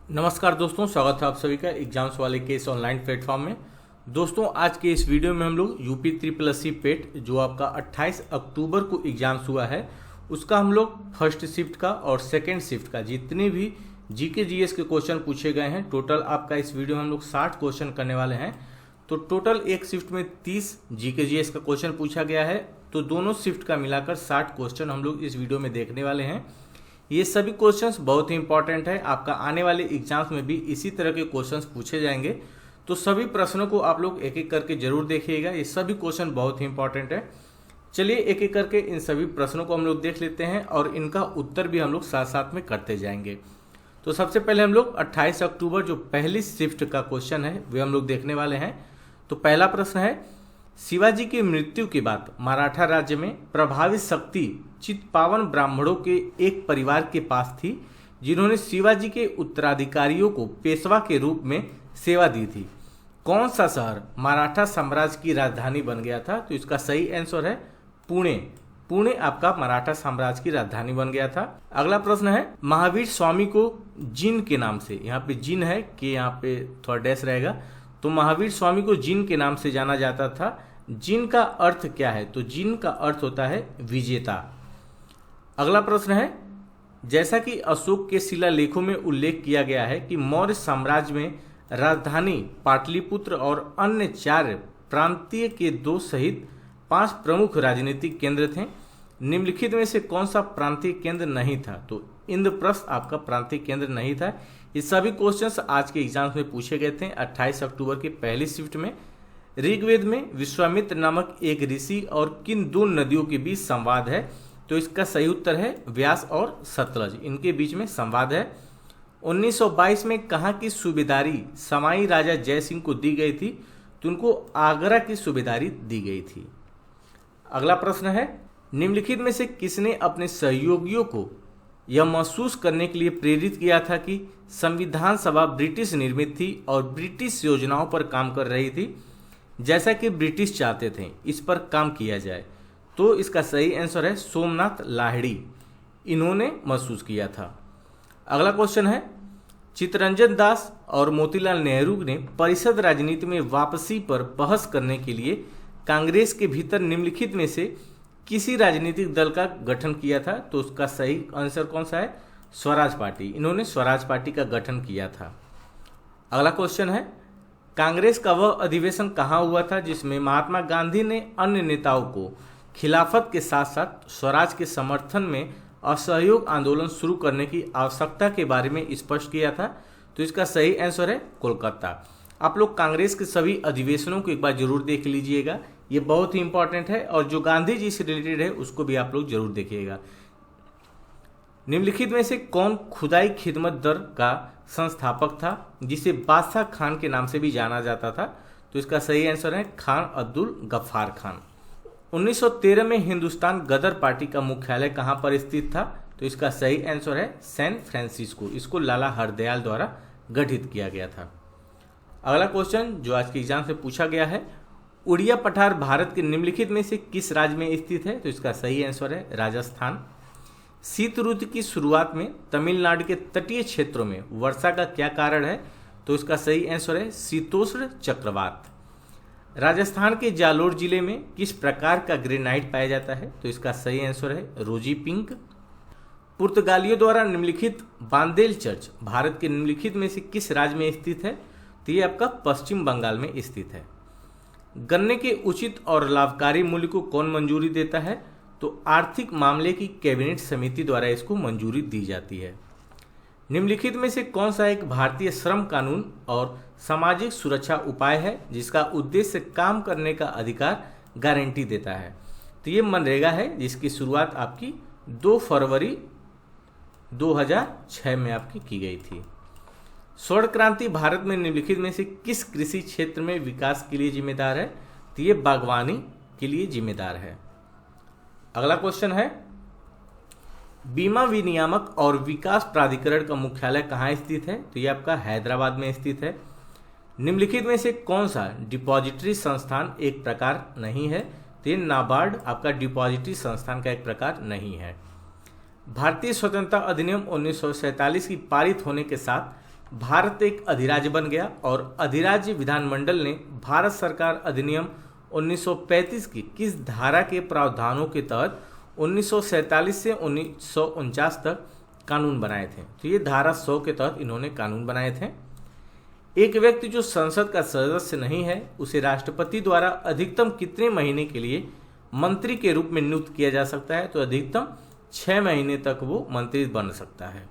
नमस्कार दोस्तों, स्वागत है आप सभी का एग्जाम्स वाले के इस ऑनलाइन प्लेटफॉर्म में। दोस्तों, आज के इस वीडियो में हम लोग यूपी ट्रिपल पेट जो आपका 28 अक्टूबर को एग्जाम्स हुआ है उसका हम लोग फर्स्ट शिफ्ट का और सेकेंड शिफ्ट का जितने भी जीके जीएस के क्वेश्चन पूछे गए हैं, टोटल आपका इस वीडियो में हम लोग 60 क्वेश्चन करने वाले हैं। तो टोटल एक शिफ्ट में 30 जीके जीएस का क्वेश्चन पूछा गया है, तो दोनों शिफ्ट का मिलाकर 60 क्वेश्चन हम लोग इस वीडियो में देखने वाले हैं। ये सभी क्वेश्चंस बहुत ही इंपॉर्टेंट है, आपका आने वाले एग्जाम्स में भी इसी तरह के क्वेश्चंस पूछे जाएंगे। तो सभी प्रश्नों को आप लोग एक एक करके जरूर देखिएगा, ये सभी क्वेश्चन बहुत ही इंपॉर्टेंट है। चलिए एक एक करके इन सभी प्रश्नों को हम लोग देख लेते हैं और इनका उत्तर भी हम लोग साथ साथ में करते जाएंगे। तो सबसे पहले हम लोग 28 अक्टूबर जो पहली शिफ्ट का क्वेश्चन है वे हम लोग देखने वाले हैं। तो पहला प्रश्न है, शिवाजी की मृत्यु के बाद मराठा राज्य में प्रभावित शक्ति चित्पावन ब्राह्मणों के एक परिवार के पास थी जिन्होंने शिवाजी के उत्तराधिकारियों को पेशवा के रूप में सेवा दी थी। कौन सा शहर मराठा साम्राज्य की राजधानी बन गया था? तो इसका सही आंसर है पुणे। पुणे आपका मराठा साम्राज्य की राजधानी बन गया था। अगला प्रश्न है, महावीर स्वामी को जिन के नाम से, यहाँ पे जिन है कि यहाँ पे थोड़ा डैश रहेगा, तो महावीर स्वामी को जिन के नाम से जाना जाता था। जिन का अर्थ क्या है? तो जिन का अर्थ होता है विजेता। अगला प्रश्न है, जैसा कि अशोक के शिलालेखों में उल्लेख किया गया है कि मौर्य साम्राज्य में राजधानी पाटलिपुत्र और अन्य 4 प्रांतीय के 2 सहित 5 प्रमुख राजनीतिक केंद्र थे। निम्नलिखित में से कौन सा प्रांतीय केंद्र नहीं था? तो इंद्रप्रस्थ आपका प्रांतीय केंद्र नहीं था। ये सभी क्वेश्चंस आज के एग्जाम्स में पूछे गए थे 28 अक्टूबर की पहली शिफ्ट में। ऋग्वेद में विश्वामित्र नामक एक ऋषि और किन 2 नदियों के बीच संवाद है? तो इसका सही उत्तर है व्यास और सतलज, इनके बीच में संवाद है। 1922 में कहाँ की सूबेदारी समाई राजा जय सिंह को दी गई थी? तो उनको आगरा की सूबेदारी दी गई थी। अगला प्रश्न है, निम्नलिखित में से किसने अपने सहयोगियों को यह महसूस करने के लिए प्रेरित किया था कि संविधान सभा ब्रिटिश निर्मित थी और ब्रिटिश योजनाओं पर काम कर रही थी जैसा कि ब्रिटिश चाहते थे इस पर काम किया जाए? तो इसका सही आंसर है सोमनाथ लाहिड़ी, इन्होंने महसूस किया था। अगला क्वेश्चन है, चित्तरंजन दास और मोतीलाल नेहरू ने परिषद राजनीति में वापसी पर बहस करने के लिए कांग्रेस के भीतर निम्नलिखित में से किसी राजनीतिक दल का गठन किया था? तो उसका सही आंसर कौन सा है? स्वराज पार्टी, इन्होंने स्वराज पार्टी का गठन किया था। अगला क्वेश्चन है, कांग्रेस का वह अधिवेशन कहाँ हुआ था जिसमें महात्मा गांधी ने अन्य नेताओं को खिलाफत के साथ साथ स्वराज के समर्थन में असहयोग आंदोलन शुरू करने की आवश्यकता के बारे में स्पष्ट किया था? तो इसका सही आंसर है कोलकाता। आप लोग कांग्रेस के सभी अधिवेशनों को एक बार जरूर देख लीजिएगा, ये बहुत ही इंपॉर्टेंट है, और जो गांधी जी से रिलेटेड है उसको भी आप लोग जरूर देखिएगा। निम्नलिखित में से कौन खुदाई खिदमत दर का संस्थापक था जिसे बादशाह खान के नाम से भी जाना जाता था? तो इसका सही आंसर है खान अब्दुल गफ्फार खान। 1913 में हिंदुस्तान गदर पार्टी का मुख्यालय कहां पर स्थित था? तो इसका सही आंसर है सैन फ्रांसिस्को, इसको लाला हरदयाल द्वारा गठित किया गया था। अगला क्वेश्चन जो आज के एग्जाम से पूछा गया है, उड़िया पठार भारत के निम्नलिखित में से किस राज्य में स्थित है? तो इसका सही आंसर है राजस्थान। शीत ऋतु की शुरुआत में तमिलनाडु के तटीय क्षेत्रों में वर्षा का क्या कारण है? तो इसका सही आंसर है शीतोष्ण चक्रवात। राजस्थान के जालोर जिले में किस प्रकार का ग्रेनाइट पाया जाता है? तो इसका सही आंसर है रोजी पिंक। पुर्तगालियों द्वारा निम्नलिखित बांदेल चर्च भारत के निम्नलिखित में से किस राज्य में स्थित है? तो ये आपका पश्चिम बंगाल में स्थित है। गन्ने के उचित और लाभकारी मूल्य को कौन मंजूरी देता है? तो आर्थिक मामले की कैबिनेट समिति द्वारा इसको मंजूरी दी जाती है। निम्नलिखित में से कौन सा एक भारतीय श्रम कानून और सामाजिक सुरक्षा उपाय है जिसका उद्देश्य काम करने का अधिकार गारंटी देता है? तो ये मनरेगा है जिसकी शुरुआत आपकी 2 फरवरी 2006 में आपकी की गई थी। स्वर्ण क्रांति भारत में निम्नलिखित में से किस कृषि क्षेत्र में विकास के लिए जिम्मेदार है? तो ये बागवानी के लिए जिम्मेदार है। अगला क्वेश्चन है, बीमा विनियामक और विकास प्राधिकरण का मुख्यालय कहाँ स्थित है? तो ये आपका हैदराबाद में स्थित है। निम्नलिखित में से कौन सा डिपॉजिटरी संस्थान एक प्रकार नहीं है? तो ये नाबार्ड आपका डिपॉजिटरी संस्थान का एक प्रकार नहीं है। भारतीय स्वतंत्रता अधिनियम 1947 की पारित होने के साथ भारत एक अधिराज्य बन गया और अधिराज्य विधानमंडल ने भारत सरकार अधिनियम 1935 की किस धारा के प्रावधानों के तहत 1947 से 1949 तक कानून बनाए थे? तो ये धारा 100 के तहत इन्होंने कानून बनाए थे। एक व्यक्ति जो संसद का सदस्य नहीं है उसे राष्ट्रपति द्वारा अधिकतम कितने महीने के लिए मंत्री के रूप में नियुक्त किया जा सकता है? तो अधिकतम 6 महीने तक वो मंत्री बन सकता है।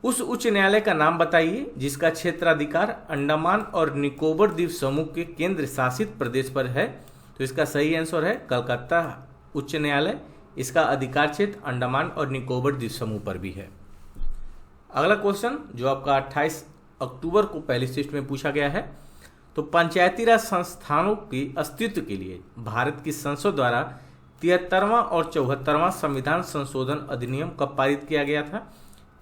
उस उच्च न्यायालय का नाम बताइए जिसका क्षेत्राधिकार अंडमान और निकोबार द्वीप समूह के केंद्र शासित प्रदेश पर है। तो इसका सही आंसर है कलकत्ता उच्च न्यायालय। इसका अधिकार क्षेत्र अंडमान और निकोबार द्वीप समूह पर भी है। अगला क्वेश्चन जो आपका 28 अक्टूबर को पहली शिफ्ट में पूछा गया है, तो पंचायती राज संस्थानों के अस्तित्व के लिए भारत की संसद द्वारा 73वां और 74वां संविधान संशोधन अधिनियम कब पारित किया गया था?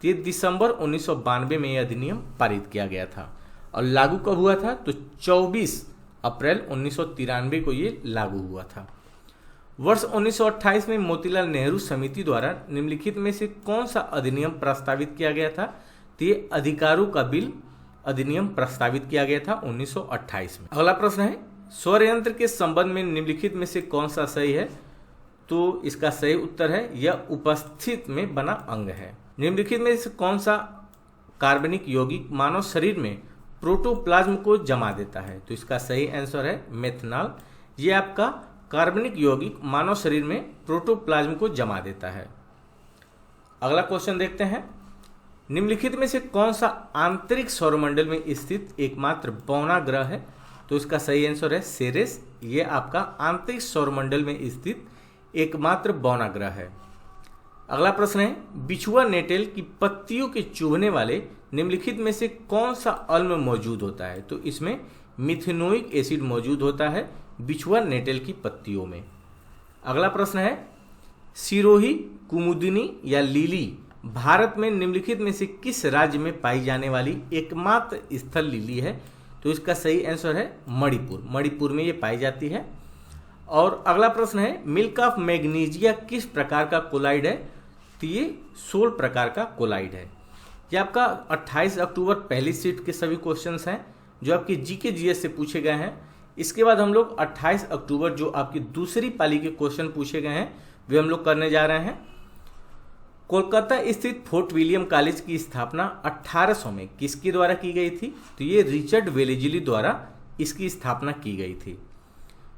3 दिसंबर 1992 में यह अधिनियम पारित किया गया था। और लागू कब हुआ था? तो 24 अप्रैल 1993 को ये लागू हुआ था। वर्ष 1928 में मोतीलाल नेहरू समिति द्वारा निम्नलिखित में से कौन सा अधिनियम प्रस्तावित किया गया था? तो ये अधिकारों का बिल अधिनियम प्रस्तावित किया गया था 1928 में। अगला प्रश्न है सौर यंत्र के संबंध में निम्नलिखित में से कौन सा सही है? तो इसका सही उत्तर है यह उपस्थित में बना अंग है। निम्नलिखित में से कौन सा कार्बनिक यौगिक मानव शरीर में प्रोटोप्लाज्म को जमा देता है? तो इसका सही आंसर है मेथनॉल। ये आपका कार्बनिक यौगिक मानव शरीर में प्रोटोप्लाज्म को जमा देता है। अगला क्वेश्चन देखते हैं निम्नलिखित में से कौन सा आंतरिक सौरमंडल में स्थित एकमात्र बौना ग्रह है? तो इसका सही आंसर है सेरेस। ये आपका आंतरिक सौरमंडल में स्थित एकमात्र बौना ग्रह है। अगला प्रश्न है बिछुआ नेटेल की पत्तियों के चुभने वाले निम्नलिखित में से कौन सा अम्ल मौजूद होता है? तो इसमें मिथेनोइक एसिड मौजूद होता है बिछुआ नेटेल की पत्तियों में। अगला प्रश्न है सिरोही, कुमुदिनी या लिली भारत में निम्नलिखित में से किस राज्य में पाई जाने वाली एकमात्र स्थल लिली है? तो इसका सही आंसर है मणिपुर। मणिपुर में ये पाई जाती है। और अगला प्रश्न है मिल्क ऑफ मैग्नीजिया किस प्रकार का कोलाइड है? तो ये 16 प्रकार का कोलाइड है। ये आपका 28 अक्टूबर पहली शिफ्ट के सभी क्वेश्चंस हैं जो आपके जीके जीएस से पूछे गए हैं। इसके बाद हम लोग 28 अक्टूबर जो आपकी दूसरी पाली के क्वेश्चन पूछे गए हैं वे हम लोग करने जा रहे हैं। कोलकाता स्थित फोर्ट विलियम कॉलेज की स्थापना 1800 में किसके द्वारा की गई थी? तो ये रिचर्ड वेलेजली द्वारा इसकी स्थापना की गई थी।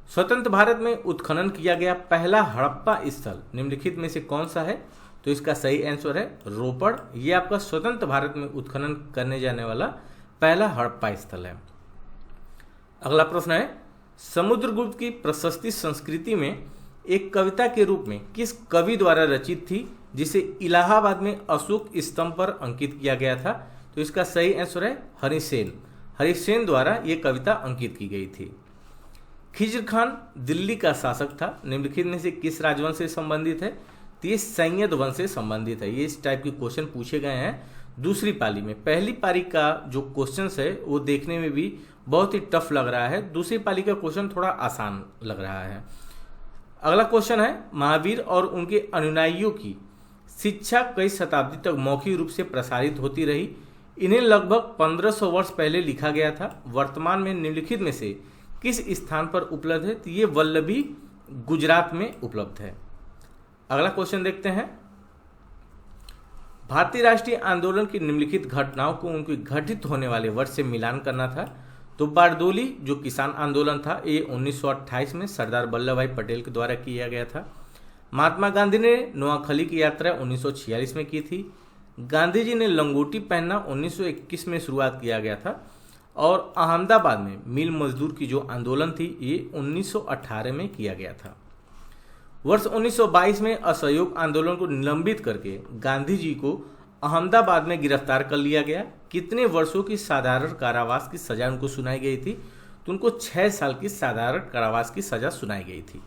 स्वतंत्र भारत में उत्खनन किया गया पहला हड़प्पा स्थल निम्नलिखित में से कौन सा है? तो इसका सही आंसर है रोपड़। ये आपका स्वतंत्र भारत में उत्खनन करने जाने वाला पहला हड़प्पा स्थल है। अगला प्रश्न है समुद्रगुप्त की प्रशस्ति संस्कृति में एक कविता के रूप में किस कवि द्वारा रचित थी जिसे इलाहाबाद में अशोक स्तंभ पर अंकित किया गया था? तो इसका सही आंसर है हरिसेन। हरिसेन द्वारा ये कविता अंकित की गई थी। खिज्र खान दिल्ली का शासक था निम्नलिखित में से किस राजवंश से संबंधित है? तो ये सैयद वंश से संबंधित है। ये इस टाइप के क्वेश्चन पूछे गए हैं दूसरी पाली में। पहली पाली का जो क्वेश्चंस है वो देखने में भी बहुत ही टफ लग रहा है, दूसरी पाली का क्वेश्चन थोड़ा आसान लग रहा है। अगला क्वेश्चन है महावीर और उनके अनुयायियों की शिक्षा कई शताब्दी तक मौखिक रूप से प्रसारित होती रही। इन्हें लगभग 1500 वर्ष पहले लिखा गया था। वर्तमान में निम्नलिखित में से किस स्थान पर उपलब्ध है? तो ये वल्लभी गुजरात में उपलब्ध है। अगला क्वेश्चन देखते हैं भारतीय राष्ट्रीय आंदोलन की निम्नलिखित घटनाओं को उनके घटित होने वाले वर्ष से मिलान करना था। तो बारदोली जो किसान आंदोलन था ये 1928 में सरदार वल्लभ भाई पटेल के द्वारा किया गया था। महात्मा गांधी ने नोआखली की यात्रा 1946 में की थी। गांधी जी ने लंगोटी पहनना 1921 में शुरुआत किया गया था। और अहमदाबाद में मिल मजदूर की जो आंदोलन थी ये 1918 में किया गया था। वर्ष 1922 में असहयोग आंदोलन को निलंबित करके गांधी जी को अहमदाबाद में गिरफ्तार कर लिया गया। कितने वर्षों की साधारण कारावास की सजा उनको सुनाई गई थी? तो उनको 6 साल की साधारण कारावास की सजा सुनाई गई थी।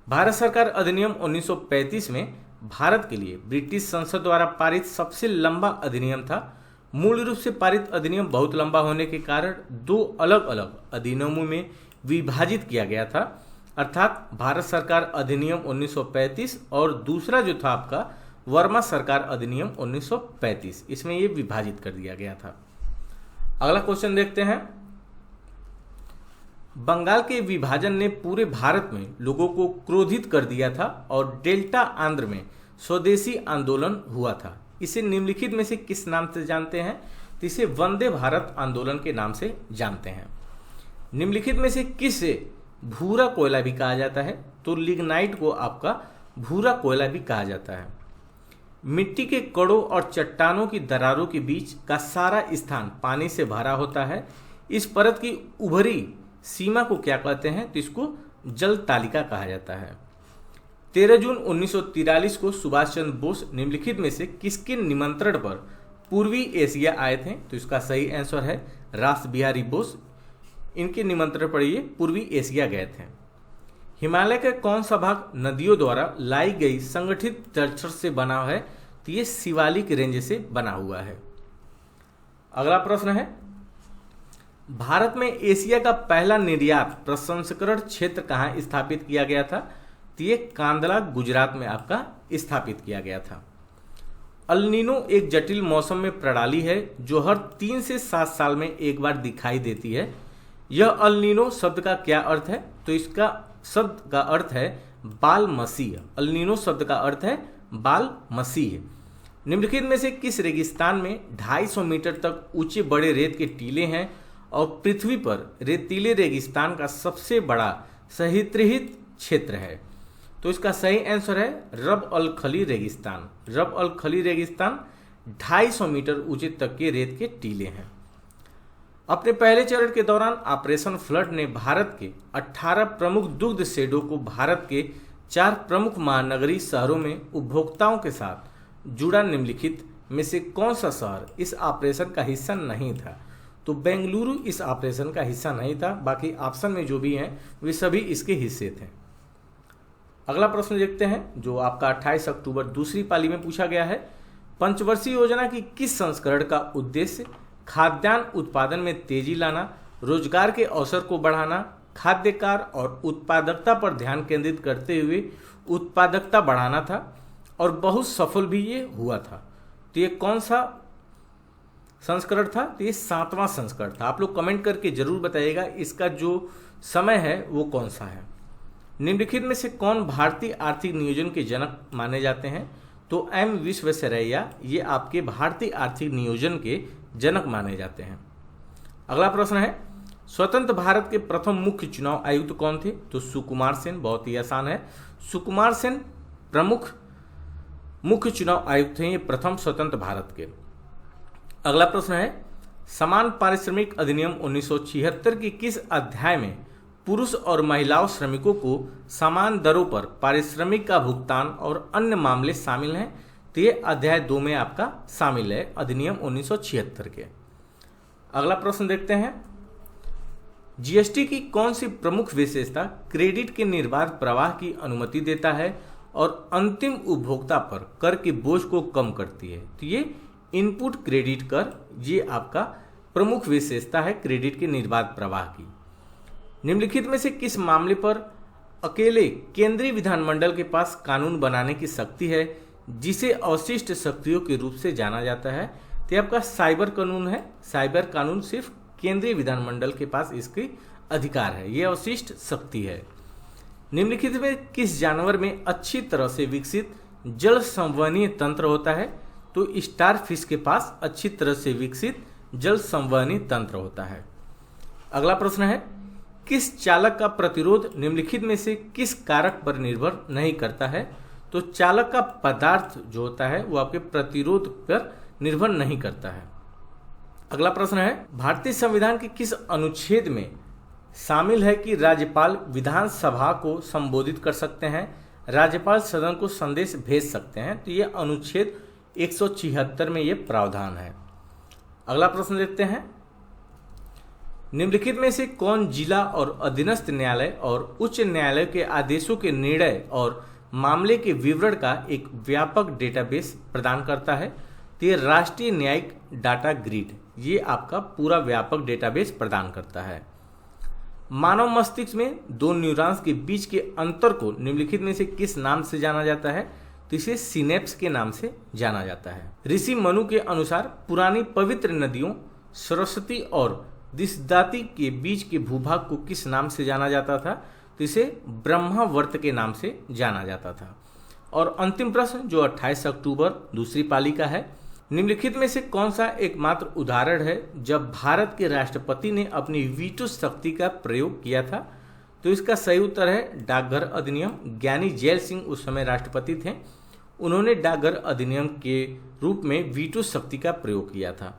भारत सरकार अधिनियम 1935 में भारत के लिए ब्रिटिश संसद द्वारा पारित सबसे लंबा अधिनियम था। मूल रूप से पारित अधिनियम बहुत लंबा होने के कारण 2 अलग अलग अधिनियमों में विभाजित किया गया था, अर्थात भारत सरकार अधिनियम 1935 और दूसरा जो था आपका वर्मा सरकार अधिनियम 1935, इसमें ये विभाजित कर दिया गया था। अगला क्वेश्चन देखते हैं। बंगाल के विभाजन ने पूरे भारत में लोगों को क्रोधित कर दिया था और डेल्टा आंध्र में स्वदेशी आंदोलन हुआ था। इसे निम्नलिखित में से किस नाम से जानते हैं? तो इसे वंदे भारत आंदोलन के नाम से जानते हैं। निम्नलिखित में से किसे भूरा कोयला भी कहा जाता है? तो लिग्नाइट को आपका भूरा कोयला भी कहा जाता है। मिट्टी के कणों और चट्टानों की दरारों के बीच का सारा स्थान पानी से भरा होता है। इस परत की उभरी सीमा को क्या कहते हैं? तो इसको जल तालिका कहा जाता है। 13 जून 1943 को सुभाष चंद्र बोस निम्नलिखित में से किसके निमंत्रण पर पूर्वी एशिया आए थे? तो इसका सही आंसर है रास बिहारी बोस। इनके निमंत्रण पर ये पूर्वी एशिया गए थे। हिमालय का कौन सा भाग नदियों द्वारा लाई गई संगठित जलस्तर से बना है? तो ये शिवालिक रेंज से बना हुआ है। अगला प्रश्न है, भारत में एशिया का पहला निर्यात प्रसंस्करण क्षेत्र कहाँ स्थापित किया गया था? तो ये कांदला गुजरात में आपका स्थापित किया गया था। अल नीनो एक जटिल मौसम में प्रणाली है जो हर 3 से 7 साल में एक बार दिखाई देती है। यह अल नीनो शब्द का क्या अर्थ है? तो इसका शब्द का अर्थ है बाल मसीह। अल नीनो शब्द का अर्थ है बाल मसीह। निम्नलिखित में से किस रेगिस्तान में 250 मीटर तक ऊंचे बड़े रेत के टीले हैं और पृथ्वी पर रेतीले रेगिस्तान का सबसे बड़ा सहित क्षेत्र है? तो इसका सही आंसर है रब अल खली रेगिस्तान। रब अल खली रेगिस्तान 250 मीटर ऊंचे तक के रेत के टीले हैं। अपने पहले चरण के दौरान ऑपरेशन फ्लड ने भारत के 18 प्रमुख दुग्ध शेडों को भारत के 4 प्रमुख महानगरीय शहरों में उपभोक्ताओं के साथ जुड़ा। निम्नलिखित में से कौन सा शहर इस ऑपरेशन का हिस्सा नहीं था? तो बेंगलुरु इस ऑपरेशन का हिस्सा नहीं था। बाकी ऑप्शन में जो भी हैं वे सभी इसके हिस्से थे। अगला प्रश्न देखते हैं जो आपका 28 अक्टूबर दूसरी पाली में पूछा गया है। पंचवर्षीय योजना की किस संस्करण का उद्देश्य खाद्यान्न उत्पादन में तेजी लाना, रोजगार के अवसर को बढ़ाना, खाद्य कार्य और उत्पादकता पर ध्यान केंद्रित करते हुए उत्पादकता बढ़ाना था और बहुत सफल भी ये हुआ था। तो ये कौन सा संस्करण था? तो ये 7वां संस्करण था। आप लोग कमेंट करके जरूर बताइएगा इसका जो समय है वो कौन सा है। निम्नलिखित में से कौन भारतीय आर्थिक नियोजन के जनक माने जाते हैं? तो एम विश्वेश्वरैया ये आपके भारतीय आर्थिक नियोजन के जनक माने जाते हैं। अगला प्रश्न है, स्वतंत्र भारत के प्रथम मुख्य चुनाव आयुक्त कौन थे? तो सुकुमार सेन। बहुत ही आसान है, सुकुमार सेन प्रमुख मुख्य चुनाव आयुक्त हैं ये प्रथम स्वतंत्र भारत के। अगला प्रश्न है, समान पारिश्रमिक अधिनियम 1976 की किस अध्याय में पुरुष और महिलाओं श्रमिकों को समान दरों पर पारिश्रमिक का भुगतान और अन्य मामले शामिल हैं? तो ये अध्याय 2 में आपका शामिल है अधिनियम 1976 के। अगला प्रश्न देखते हैं, जीएसटी की कौन सी प्रमुख विशेषता क्रेडिट के निर्बाध प्रवाह की अनुमति देता है और अंतिम उपभोक्ता पर कर के बोझ को कम करती है? तो ये इनपुट क्रेडिट कर ये आपका प्रमुख विशेषता है क्रेडिट के निर्बाध प्रवाह की। निम्नलिखित में से किस मामले पर अकेले केंद्रीय विधानमंडल के पास कानून बनाने की शक्ति है जिसे अवशिष्ट शक्तियों के रूप से जाना जाता है? तो आपका साइबर कानून है। साइबर कानून सिर्फ केंद्रीय विधानमंडल के पास इसकी अधिकार है, यह अवशिष्ट शक्ति है। निम्नलिखित में किस जानवर में अच्छी तरह से विकसित जल संवहनीय तंत्र होता है? तो स्टार फिश के पास अच्छी तरह से विकसित जल संवहनीय तंत्र होता है। अगला प्रश्न है, किस चालक का प्रतिरोध निम्नलिखित में से किस कारक पर निर्भर नहीं करता है? तो चालक का पदार्थ जो होता है वो आपके प्रतिरोध पर निर्भर नहीं करता है। अगला प्रश्न है, भारतीय संविधान के किस अनुच्छेद में शामिल है कि राज्यपाल विधानसभा को संबोधित कर सकते हैं, राज्यपाल सदन को संदेश भेज सकते हैं? तो ये अनुच्छेद 176 में ये प्रावधान है। अगला प्रश्न देखते हैं, निम्नलिखित में से कौन जिला और अधीनस्थ न्यायालय और उच्च न्यायालय के आदेशों के निर्णय और मामले के विवरण का एक व्यापक डेटाबेस प्रदान करता है? तो ये राष्ट्रीय न्यायिक डाटा ग्रिड ये आपका पूरा व्यापक डेटाबेस प्रदान करता है। मानव मस्तिष्क में 2 न्यूरॉन्स के बीच के अंतर को निम्नलिखित में से किस नाम से जाना जाता है? तो इसे सिनेप्स के नाम से जाना जाता है। ऋषि मनु के अनुसार पुरानी पवित्र नदियों सरस्वती और दिशदाती के बीच के भूभाग को किस नाम से जाना जाता था? तो इसे ब्रह्मावर्त के नाम से जाना जाता था। और अंतिम प्रश्न जो 28 अक्टूबर दूसरी पाली का है, निम्नलिखित में से कौन सा एकमात्र उदाहरण है जब भारत के राष्ट्रपति ने अपनी वीटो शक्ति का प्रयोग किया था? तो इसका सही उत्तर है डाकघर अधिनियम। ज्ञानी जैल सिंह उस समय राष्ट्रपति थे, उन्होंने डाकघर अधिनियम के रूप में वीटो शक्ति का प्रयोग किया था।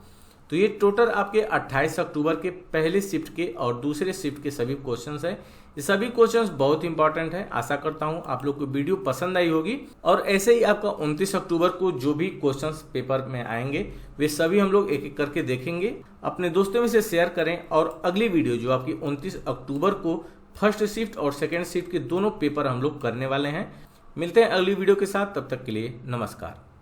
तो ये टोटल आपके 28 अक्टूबर के पहले शिफ्ट के और दूसरे शिफ्ट के सभी क्वेश्चंस हैं। ये सभी क्वेश्चंस बहुत इंपॉर्टेंट है। आशा करता हूं आप लोग को वीडियो पसंद आई होगी और ऐसे ही आपका 29 अक्टूबर को जो भी क्वेश्चंस पेपर में आएंगे वे सभी हम लोग एक एक करके देखेंगे। अपने दोस्तों में से शेयर करें और अगली वीडियो जो आपकी 29 अक्टूबर को फर्स्ट शिफ्ट और सेकेंड शिफ्ट के दोनों पेपर हम लोग करने वाले हैं। मिलते हैं अगली वीडियो के साथ, तब तक के लिए नमस्कार।